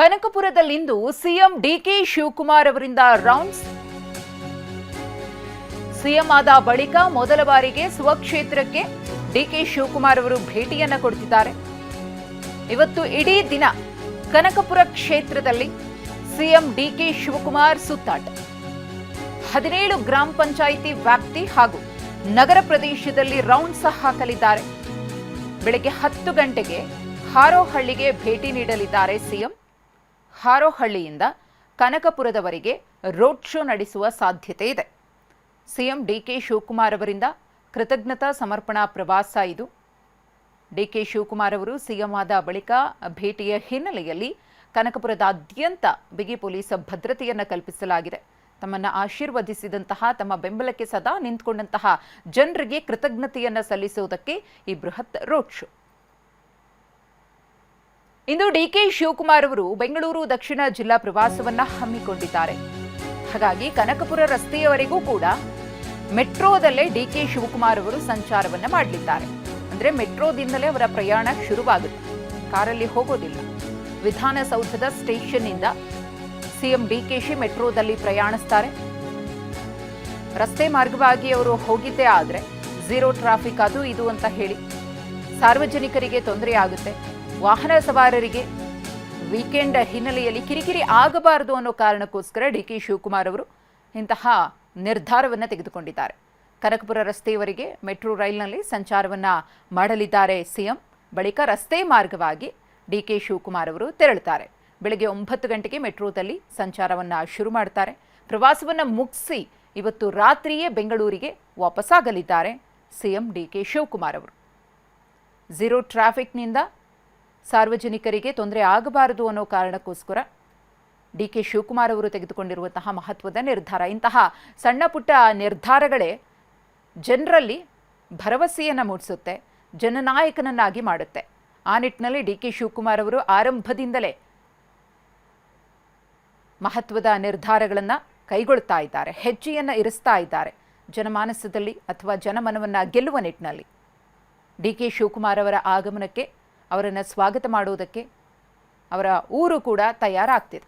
ಕನಕಪುರದಲ್ಲಿಂದು CM DK Shivakumar ಅವರಿಂದ rounds. CM ಆದ ಬಳಿಕ ಮೊದಲ ಬಾರಿಗೆ ಸ್ವಕ್ಷೇತ್ರಕ್ಕೆ ಡಿಕೆ ಶಿವಕುಮಾರ್ ಅವರು ಭೇಟಿಯನ್ನ ಕೊಡ್ತಿದ್ದಾರೆ. ಇವತ್ತು ಇಡೀ ದಿನ ಕನಕಪುರ ಕ್ಷೇತ್ರದಲ್ಲಿ ಸಿಎಂ ಡಿಕೆ ಶಿವಕುಮಾರ್ ಸುತ್ತಾಟ. 17 ಗ್ರಾಮ ಪಂಚಾಯಿತಿ ವ್ಯಾಪ್ತಿ ಹಾಗೂ ನಗರ ಪ್ರದೇಶದಲ್ಲಿ ರೌಂಡ್ಸ್ ಹಾಕಲಿದ್ದಾರೆ. ಬೆಳಗ್ಗೆ 10 ಗಂಟೆಗೆ ಹಾರೋಹಳ್ಳಿಗೆ ಭೇಟಿ ನೀಡಲಿದ್ದಾರೆ ಸಿಎಂ. ಹಾರೋಹಳ್ಳಿಯಿಂದ ಕನಕಪುರದವರೆಗೆ ರೋಡ್ ಶೋ ನಡೆಸುವ ಸಾಧ್ಯತೆ ಇದೆ. ಸಿಎಂ ಡಿಕೆ ಶಿವಕುಮಾರ್ ಅವರಿಂದ ಕೃತಜ್ಞತಾ ಸಮರ್ಪಣಾ ಪ್ರವಾಸ ಇದು. ಡಿಕೆ ಶಿವಕುಮಾರ್ ಅವರು ಸಿಎಂ ಆದ ಬಳಿಕ ಭೇಟಿಯ ಹಿನ್ನೆಲೆಯಲ್ಲಿ ಕನಕಪುರದಾದ್ಯಂತ ಬಿಗಿ ಪೊಲೀಸ್ ಭದ್ರತೆಯನ್ನು ಕಲ್ಪಿಸಲಾಗಿದೆ. ತಮ್ಮನ್ನು ಆಶೀರ್ವದಿಸಿದಂತಹ, ತಮ್ಮ ಬೆಂಬಲಕ್ಕೆ ಸದಾ ನಿಂತುಕೊಂಡಂತಹ ಜನರಿಗೆ ಕೃತಜ್ಞತೆಯನ್ನು ಸಲ್ಲಿಸುವುದಕ್ಕೆ ಈ ಬೃಹತ್ ರೋಡ್ ಶೋ. ಇಂದು ಡಿಕೆ ಶಿವಕುಮಾರ್ ಅವರು ಬೆಂಗಳೂರು ದಕ್ಷಿಣ ಜಿಲ್ಲಾ ಪ್ರವಾಸವನ್ನ ಹಮ್ಮಿಕೊಂಡಿದ್ದಾರೆ. ಹಾಗಾಗಿ ಕನಕಪುರ ರಸ್ತೆಯವರೆಗೂ ಕೂಡ ಮೆಟ್ರೋದಲ್ಲೇ ಡಿಕೆ ಶಿವಕುಮಾರ್ ಅವರು ಸಂಚಾರವನ್ನ ಮಾಡಲಿದ್ದಾರೆ. ಅಂದ್ರೆ ಮೆಟ್ರೋದಿಂದಲೇ ಅವರ ಪ್ರಯಾಣ ಶುರುವಾಗುತ್ತೆ, ಕಾರಲ್ಲಿ ಹೋಗೋದಿಲ್ಲ. ವಿಧಾನಸೌಧದ ಸ್ಟೇಷನ್ ಇಂದ ಸಿಎಂ ಡಿಕೆಶಿ ಮೆಟ್ರೋದಲ್ಲಿ ಪ್ರಯಾಣಿಸ್ತಾರೆ. ರಸ್ತೆ ಮಾರ್ಗವಾಗಿ ಅವರು ಹೋಗಿದ್ದೇ ಆದ್ರೆ ಝೀರೋ ಟ್ರಾಫಿಕ್ ಅದು ಇದು ಅಂತ ಹೇಳಿ ಸಾರ್ವಜನಿಕರಿಗೆ ತೊಂದರೆ ಆಗುತ್ತೆ. ವಾಹನ ಸವಾರರಿಗೆ ವೀಕೆಂಡ್ ಹಿನ್ನೆಲೆಯಲ್ಲಿ ಕಿರಿಕಿರಿ ಆಗಬಾರದು ಅನ್ನೋ ಕಾರಣಕ್ಕೋಸ್ಕರ ಡಿಕೆ ಶಿವಕುಮಾರ್ ಅವರು ಇಂತಹ ನಿರ್ಧಾರವನ್ನು ತೆಗೆದುಕೊಂಡಿದ್ದಾರೆ. ಕನಕಪುರ ರಸ್ತೆಯವರೆಗೆ ಮೆಟ್ರೋ ರೈಲ್ನಲ್ಲಿ ಸಂಚಾರವನ್ನ ಮಾಡಲಿದ್ದಾರೆ ಸಿಎಂ. ಬಳಿಕ ರಸ್ತೆ ಮಾರ್ಗವಾಗಿ ಡಿಕೆ ಶಿವಕುಮಾರ್ ಅವರು ತೆರಳುತ್ತಾರೆ. ಬೆಳಗ್ಗೆ 9 ಗಂಟೆಗೆ ಮೆಟ್ರೋದಲ್ಲಿ ಸಂಚಾರವನ್ನ ಶುರು ಮಾಡ್ತಾರೆ. ಪ್ರವಾಸವನ್ನ ಮುಗಿಸಿ ಇವತ್ತು ರಾತ್ರಿಯೇ ಬೆಂಗಳೂರಿಗೆ ವಾಪಸ್ಸಾಗಲಿದ್ದಾರೆ ಸಿಎಂ ಡಿಕೆ ಶಿವಕುಮಾರ್ ಅವರು. ಝೀರೋ ಟ್ರಾಫಿಕ್ನಿಂದ ಸಾರ್ವಜನಿಕರಿಗೆ ತೊಂದರೆ ಆಗಬಾರದು ಅನ್ನೋ ಕಾರಣಕ್ಕೋಸ್ಕರ ಡಿಕೆ ಶಿವಕುಮಾರ್ ಅವರು ತೆಗೆದುಕೊಂಡಿರುವಂತಹ ಮಹತ್ವದ ನಿರ್ಧಾರ. ಇಂತಹ ಸಣ್ಣ ಪುಟ್ಟ ನಿರ್ಧಾರಗಳೇ ಜನರಲ್ಲಿ ಭರವಸೆಯನ್ನು ಮೂಡಿಸುತ್ತೆ, ಜನನಾಯಕನನ್ನಾಗಿ ಮಾಡುತ್ತೆ. ಆ ನಿಟ್ಟಿನಲ್ಲಿ ಡಿಕೆ ಶಿವಕುಮಾರ್ ಅವರು ಆರಂಭದಿಂದಲೇ ಮಹತ್ವದ ನಿರ್ಧಾರಗಳನ್ನು ಕೈಗೊಳ್ತಾ ಇದ್ದಾರೆ, ಹೆಜ್ಜೆಯನ್ನು ಇರಿಸ್ತಾ ಇದ್ದಾರೆ ಜನಮಾನಸದಲ್ಲಿ ಅಥವಾ ಜನಮನವನ್ನು ಗೆಲ್ಲುವ ನಿಟ್ಟಿನಲ್ಲಿ. ಡಿಕೆ ಶಿವಕುಮಾರ್ ಅವರ ಆಗಮನಕ್ಕೆ ಅವರನ್ನು ಸ್ವಾಗತ ಮಾಡುವುದಕ್ಕೆ ಅವರ ಊರು ಕೂಡ ತಯಾರಾಗ್ತಿದೆ.